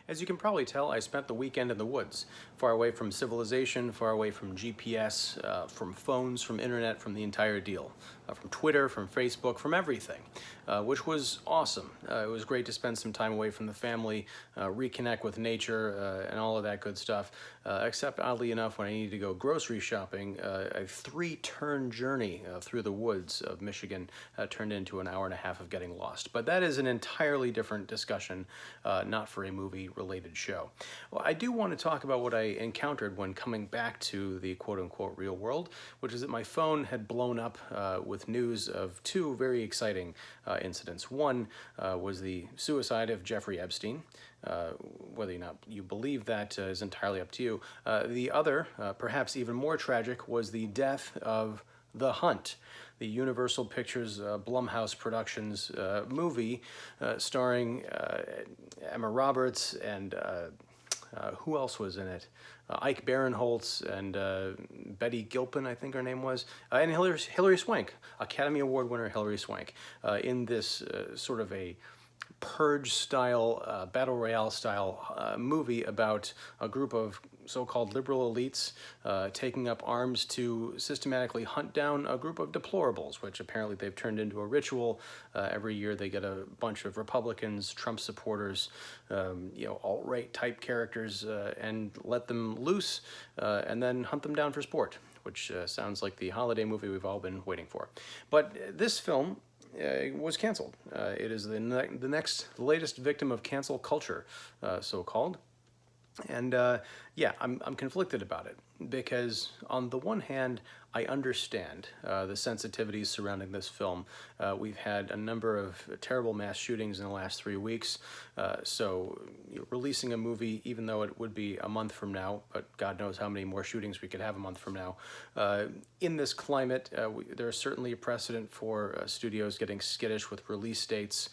As you can probably tell, I spent the weekend in the woods, far away from civilization, far away from GPS, from phones, from internet, from the entire deal, from Twitter, from Facebook, from everything, which was awesome. It was great to spend some time away from the family, reconnect with nature, and all of that good stuff. Except, oddly enough, when I needed to go grocery shopping, a 3-turn journey through the woods of Michigan turned into an hour and a half of getting lost. But that is an entirely different discussion, not for a movie-related show. Well, I do want to talk about what I encountered when coming back to the quote-unquote real world, which is that my phone had blown up with news of 2 very exciting incidents. One was the suicide of Jeffrey Epstein. Whether or not you believe that is entirely up to you. The other, perhaps even more tragic, was the death of The Hunt, the Universal Pictures Blumhouse Productions movie starring Emma Roberts and who else was in it? Ike Barinholtz and Betty Gilpin, I think her name was, and Hilary Swank, Academy Award winner Hilary Swank, in this sort of a purge-style, battle royale-style movie about a group of so-called liberal elites taking up arms to systematically hunt down a group of deplorables, which apparently they've turned into a ritual. Every year they get a bunch of Republicans, Trump supporters, alt-right type characters, and let them loose and then hunt them down for sport, which sounds like the holiday movie we've all been waiting for. But this film was canceled. It is the latest victim of cancel culture, so-called. And yeah, I'm conflicted about it because on the one hand, I understand the sensitivities surrounding this film. We've had a number of terrible mass shootings in the last 3 weeks, so releasing a movie, even though it would be a month from now, but God knows how many more shootings we could have a month from now, in this climate, there is certainly a precedent for studios getting skittish with release dates,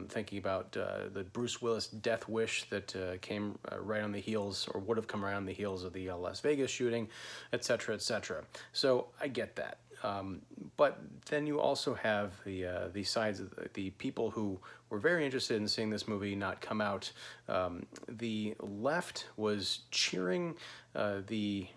thinking about the Bruce Willis death wish that came right on the heels, or would have come around the heels of the Las Vegas shooting, etc., etc. So I get that. But then you also have the sides of the people who were very interested in seeing this movie not come out. The left was cheering the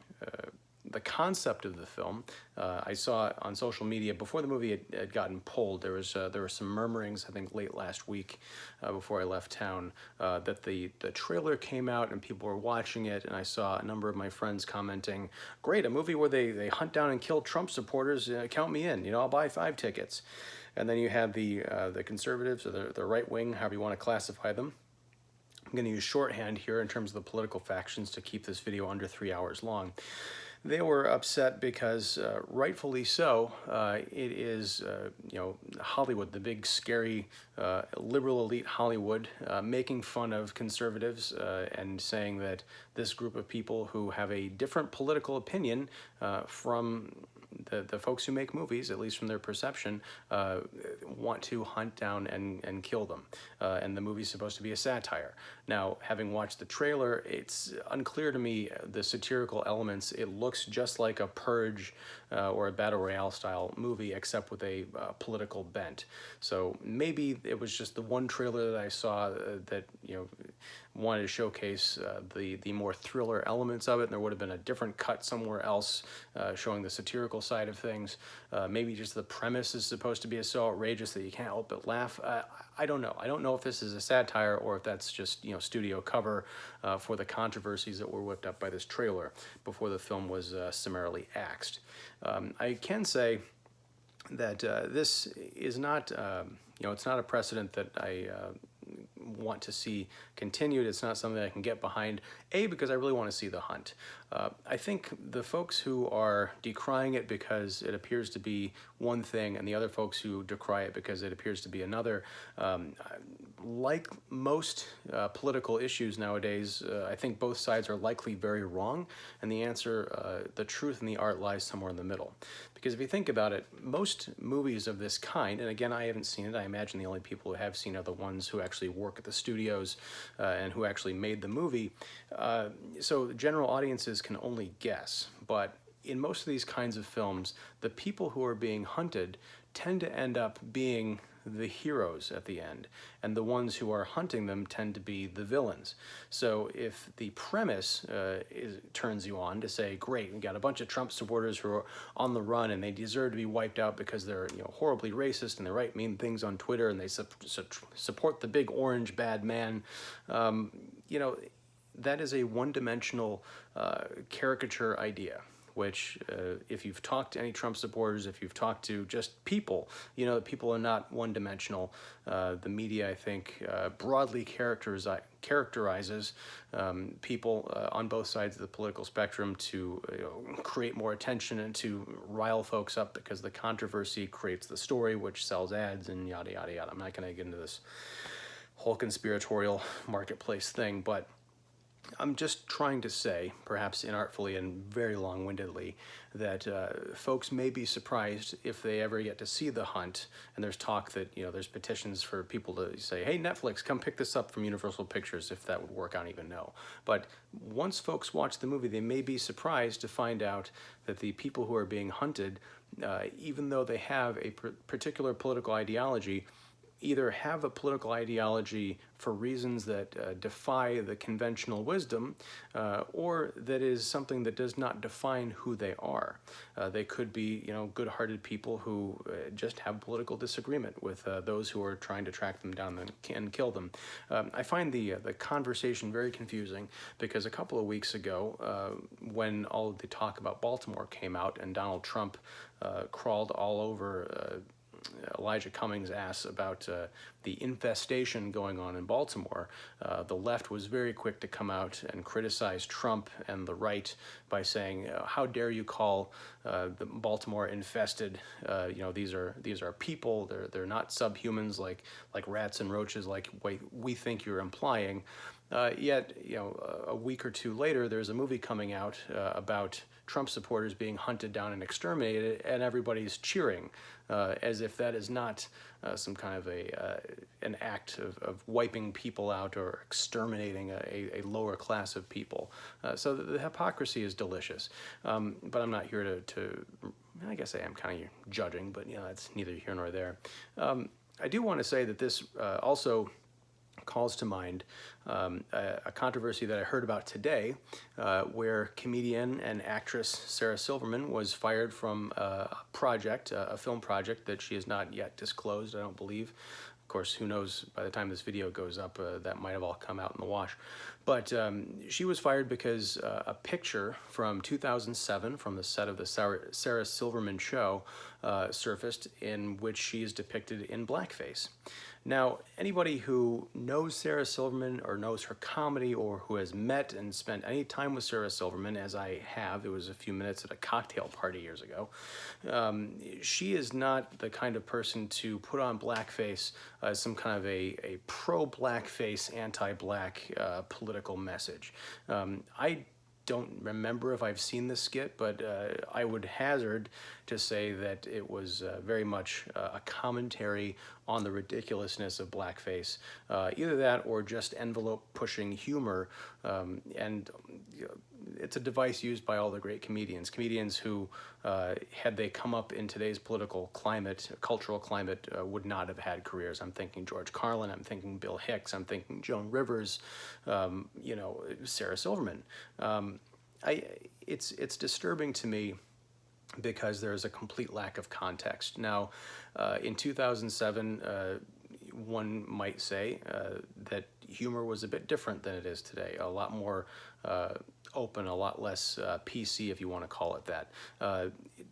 concept of the film. I saw on social media before the movie had gotten pulled. There were some murmurings, I think, late last week before I left town, that the trailer came out and people were watching it, and I saw a number of my friends commenting, "Great, a movie where they hunt down and kill Trump supporters. Count me in. I'll buy 5 tickets." And then you have the conservatives, or the right wing, however you want to classify them. I'm going to use shorthand here in terms of the political factions to keep this video under 3 hours long. They were upset because, rightfully so, it is, Hollywood, the big, scary, liberal elite Hollywood, making fun of conservatives and saying that this group of people who have a different political opinion from the folks who make movies, at least from their perception, want to hunt down and kill them. And the movie's supposed to be a satire. Now, having watched the trailer, it's unclear to me the satirical elements. It looks just like a Purge or a Battle Royale style movie, except with a political bent. So maybe it was just the one trailer that I saw that, wanted to showcase the more thriller elements of it, and there would have been a different cut somewhere else showing the satirical side of things. Maybe just the premise is supposed to be so outrageous that you can't help but laugh. I don't know. I don't know if this is a satire or if that's just studio cover for the controversies that were whipped up by this trailer before the film was summarily axed. I can say that this is not, it's not a precedent that I want to see continued. It's not something I can get behind, because I really want to see The Hunt. I think the folks who are decrying it because it appears to be one thing, and the other folks who decry it because it appears to be another, like most political issues nowadays, I think both sides are likely very wrong, and the answer, the truth and the art lies somewhere in the middle. Because if you think about it, most movies of this kind, and again, I haven't seen it, I imagine the only people who have seen are the ones who actually work at the studios and who actually made the movie. So general audiences can only guess, but in most of these kinds of films, the people who are being hunted tend to end up being the heroes at the end, and the ones who are hunting them tend to be the villains. So if the premise turns you on to say, great, we got a bunch of Trump supporters who are on the run and they deserve to be wiped out because they're horribly racist and they write mean things on Twitter and they support the big orange bad man, that is a one-dimensional caricature idea, which if you've talked to any Trump supporters, if you've talked to just people, people are not one-dimensional. The media, I think, broadly characterizes people on both sides of the political spectrum to create more attention and to rile folks up because the controversy creates the story, which sells ads and yada, yada, yada. I'm not going to get into this whole conspiratorial marketplace thing, but I'm just trying to say, perhaps inartfully and very long-windedly, that folks may be surprised if they ever get to see The Hunt, and there's talk that, there's petitions for people to say, hey, Netflix, come pick this up from Universal Pictures, if that would work, I don't even know. But once folks watch the movie, they may be surprised to find out that the people who are being hunted, even though they have a particular political ideology, either have a political ideology for reasons that defy the conventional wisdom, or that is something that does not define who they are. They could be, good-hearted people who just have political disagreement with those who are trying to track them down and kill them. I find the conversation very confusing because a couple of weeks ago, when all of the talk about Baltimore came out and Donald Trump crawled all over Elijah Cummings' ass about the infestation going on in Baltimore, the left was very quick to come out and criticize Trump and the right by saying, how dare you call the Baltimore infested? These are people. They're not subhumans like rats and roaches like we think you're implying. Yet, a week or two later, there's a movie coming out about Trump supporters being hunted down and exterminated, and everybody's cheering as if that is not some kind of an act of wiping people out or exterminating a lower class of people. So the hypocrisy is delicious. But I'm not here to I guess I am kind of judging, but that's neither here nor there. I do want to say that this also calls to mind a controversy that I heard about today, where comedian and actress Sarah Silverman was fired from a film project that she has not yet disclosed, I don't believe. Of course, who knows, by the time this video goes up, that might have all come out in the wash. But she was fired because a picture from 2007 from the set of the Sarah Silverman show surfaced in which she is depicted in blackface. Now, anybody who knows Sarah Silverman or knows her comedy or who has met and spent any time with Sarah Silverman, as I have, it was a few minutes at a cocktail party years ago, she is not the kind of person to put on blackface as some kind of a pro-blackface, anti-black political message. I don't remember if I've seen this skit, but I would hazard to say that it was very much a commentary on the ridiculousness of blackface. Either that or just envelope-pushing humor, and it's a device used by all the great comedians who, had they come up in today's political climate, cultural climate, would not have had careers. I'm thinking George Carlin, I'm thinking Bill Hicks, I'm thinking Joan Rivers, Sarah Silverman. It's disturbing to me because there is a complete lack of context. Now, in 2007, one might say that humor was a bit different than it is today, a lot more open, a lot less PC, if you want to call it that,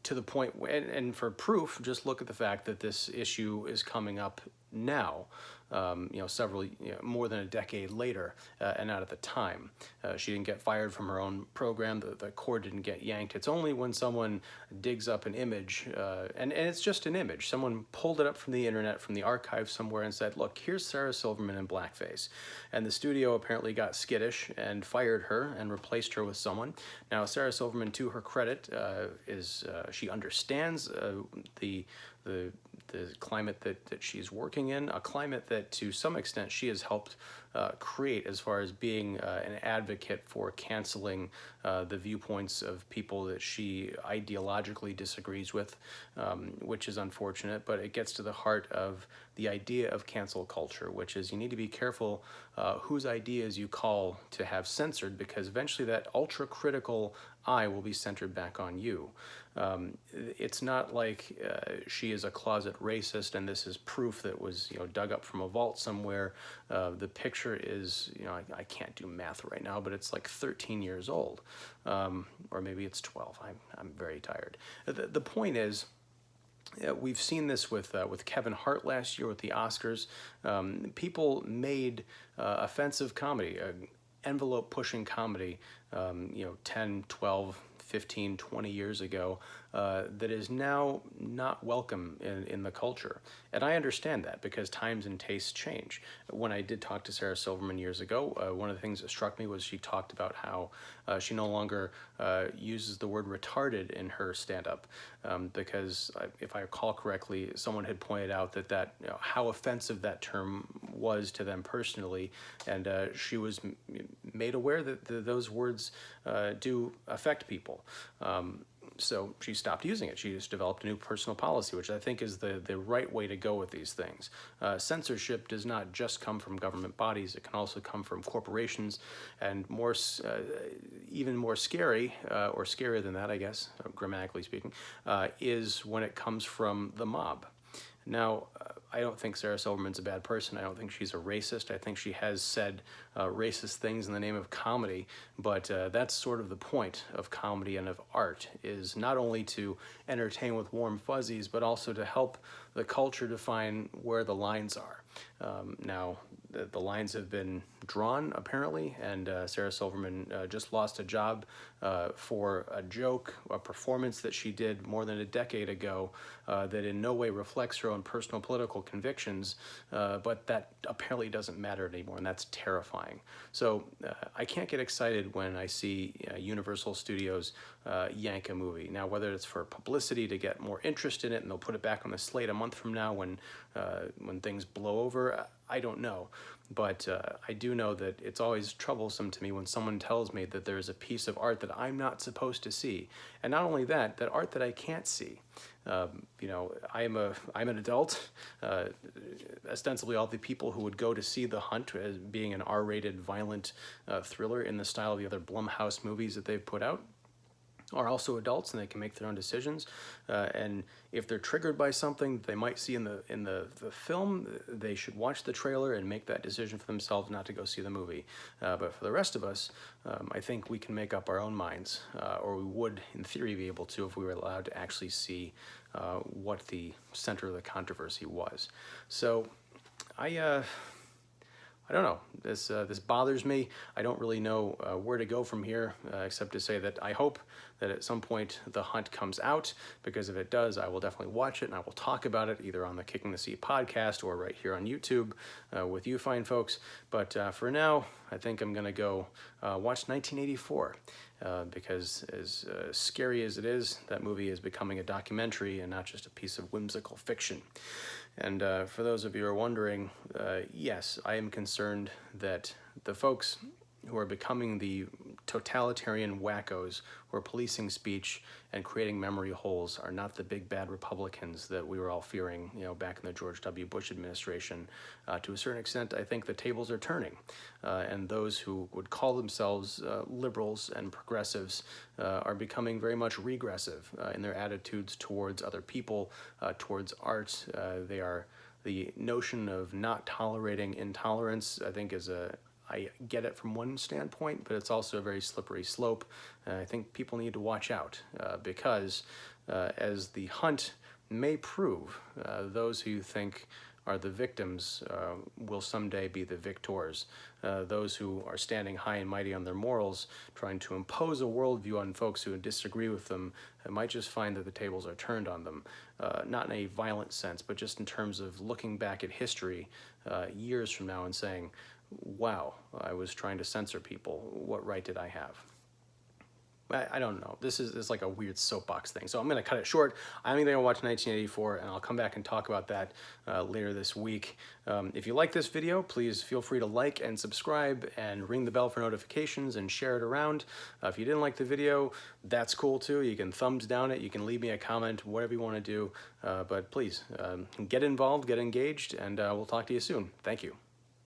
to the point, and for proof, just look at the fact that this issue is coming up now, more than a decade later, and not at the time. She didn't get fired from her own program. The cord didn't get yanked. It's only when someone digs up an image, and it's just an image. Someone pulled it up from the internet, from the archive somewhere, and said, look, here's Sarah Silverman in blackface. And the studio apparently got skittish and fired her and replaced her with someone. Now, Sarah Silverman, to her credit, she understands the the climate that she's working in, a climate that to some extent she has helped create as far as being an advocate for canceling the viewpoints of people that she ideologically disagrees with, which is unfortunate, but it gets to the heart of the idea of cancel culture, which is you need to be careful whose ideas you call to have censored, because eventually that ultra critical eye will be centered back on you. It's not like she is a closet racist and this is proof that was dug up from a vault somewhere. The picture is, I can't do math right now, but it's like 13 years old, or maybe it's 12. I'm very tired. The point is, we've seen this with Kevin Hart last year with the Oscars. People made offensive comedy, envelope pushing comedy, 10, 12, 15, 20 years ago, that is now not welcome in the culture. And I understand that because times and tastes change. When I did talk to Sarah Silverman years ago, one of the things that struck me was she talked about how she no longer uses the word retarded in her stand-up, because if I recall correctly, someone had pointed out that how offensive that term was to them personally, and she was made aware that those words do affect people. So she stopped using it. She just developed a new personal policy, which I think is the right way to go with these things. Censorship does not just come from government bodies. It can also come from corporations, and even more scary, or scarier than that, I guess, grammatically speaking, is when it comes from the mob. Now, I don't think Sarah Silverman's a bad person. I don't think she's a racist. I think she has said racist things in the name of comedy, but that's sort of the point of comedy and of art, is not only to entertain with warm fuzzies, but also to help the culture define where the lines are. Now, the lines have been drawn, apparently, and Sarah Silverman just lost a job for a joke, a performance that she did more than a decade ago that in no way reflects her own personal political convictions, but that apparently doesn't matter anymore, and that's terrifying. So I can't get excited when I see Universal Studios yank a movie. Now, whether it's for publicity to get more interest in it and they'll put it back on the slate a month from now when things blow over, I don't know. But I do know that it's always troublesome to me when someone tells me that there's a piece of art that I'm not supposed to see. And not only that, that art that I can't see. I'm an adult. Ostensibly, all the people who would go to see The Hunt as being an R-rated violent thriller in the style of the other Blumhouse movies that they've put out are also adults, and they can make their own decisions. And if they're triggered by something they might see in the film, they should watch the trailer and make that decision for themselves not to go see the movie. But for the rest of us, I think we can make up our own minds, or we would, in theory, be able to if we were allowed to actually see what the center of the controversy was. So I don't know. This bothers me. I don't really know where to go from here, except to say that I hope that at some point The Hunt comes out, because if it does, I will definitely watch it and I will talk about it either on the Kicking the Seat podcast or right here on YouTube with you fine folks. But for now, I think I'm going to go watch 1984 because as scary as it is, that movie is becoming a documentary and not just a piece of whimsical fiction. And for those of you who are wondering, yes, I am concerned that the folks who are becoming the totalitarian wackos who are policing speech and creating memory holes are not the big bad Republicans that we were all fearing, back in the George W. Bush administration. To a certain extent, I think the tables are turning, and those who would call themselves liberals and progressives are becoming very much regressive in their attitudes towards other people, towards art. The notion of not tolerating intolerance, I think, I get it from one standpoint, but it's also a very slippery slope. I think people need to watch out because, as The Hunt may prove, those who you think are the victims will someday be the victors. Those who are standing high and mighty on their morals, trying to impose a worldview on folks who disagree with them, might just find that the tables are turned on them. Not in a violent sense, but just in terms of looking back at history years from now and saying, wow, I was trying to censor people. What right did I have? I don't know. This is like a weird soapbox thing. So I'm going to cut it short. I'm either going to watch 1984, and I'll come back and talk about that later this week. If you like this video, please feel free to like and subscribe and ring the bell for notifications and share it around. If you didn't like the video, that's cool too. You can thumbs down it. You can leave me a comment, whatever you want to do. But please, get involved, get engaged, and we'll talk to you soon. Thank you.